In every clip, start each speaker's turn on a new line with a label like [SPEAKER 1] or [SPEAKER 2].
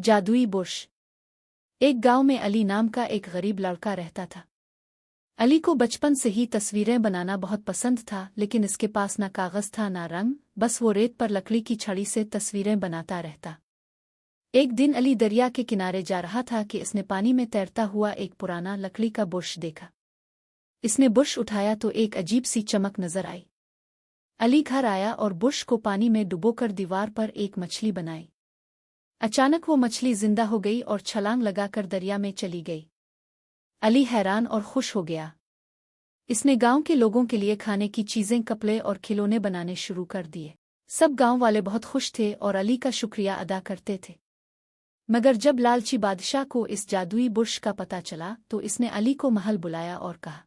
[SPEAKER 1] जादुई बुर्श। एक गांव में अली नाम का एक गरीब लड़का रहता था। अली को बचपन से ही तस्वीरें बनाना बहुत पसंद था, लेकिन इसके पास ना कागज था ना रंग, बस वो रेत पर लकड़ी की छड़ी से तस्वीरें बनाता रहता। एक दिन अली दरिया के किनारे जा रहा था कि इसने पानी में तैरता हुआ एक पुराना लकड़ी का बुर्श देखा। इसने बुर्श उठाया तो एक अजीब सी चमक नजर आई। अली घर आया और बुर्श को पानी में डुबोकर दीवार पर एक मछली बनाई। अचानक वो मछली जिंदा हो गई और छलांग लगाकर दरिया में चली गई। अली हैरान और खुश हो गया। इसने गांव के लोगों के लिए खाने की चीजें, कपड़े और खिलौने बनाने शुरू कर दिए। सब गांव वाले बहुत खुश थे और अली का शुक्रिया अदा करते थे। मगर जब लालची बादशाह को इस जादुई बुर्श का पता चला तो इसने अली को महल बुलाया और कहा,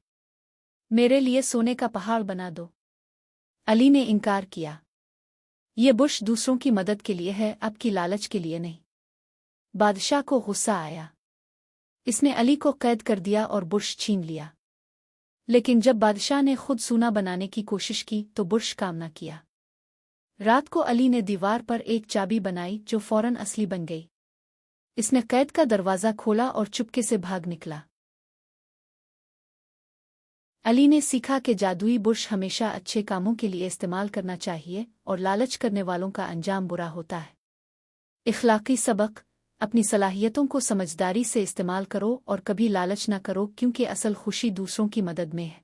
[SPEAKER 1] मेरे लिए सोने का पहाड़ बना दो। अली ने इनकार किया। ये बुर्श दूसरों की मदद के लिए है, आपकी लालच के लिए नहीं। बादशाह को गुस्सा आया। इसने अली को कैद कर दिया और बुर्श छीन लिया। लेकिन जब बादशाह ने खुद सोना बनाने की कोशिश की तो बुर्श काम न किया। रात को अली ने दीवार पर एक चाबी बनाई जो फौरन असली बन गई। इसने कैद का दरवाज़ा खोला और चुपके से भाग निकला। अली ने सीखा कि जादुई बुर्श हमेशा अच्छे कामों के लिए इस्तेमाल करना चाहिए और लालच करने वालों का अंजाम बुरा होता है। इखलाकी सबक: अपनी सलाहियतों को समझदारी से इस्तेमाल करो और कभी लालच न करो, क्योंकि असल खुशी दूसरों की मदद में है।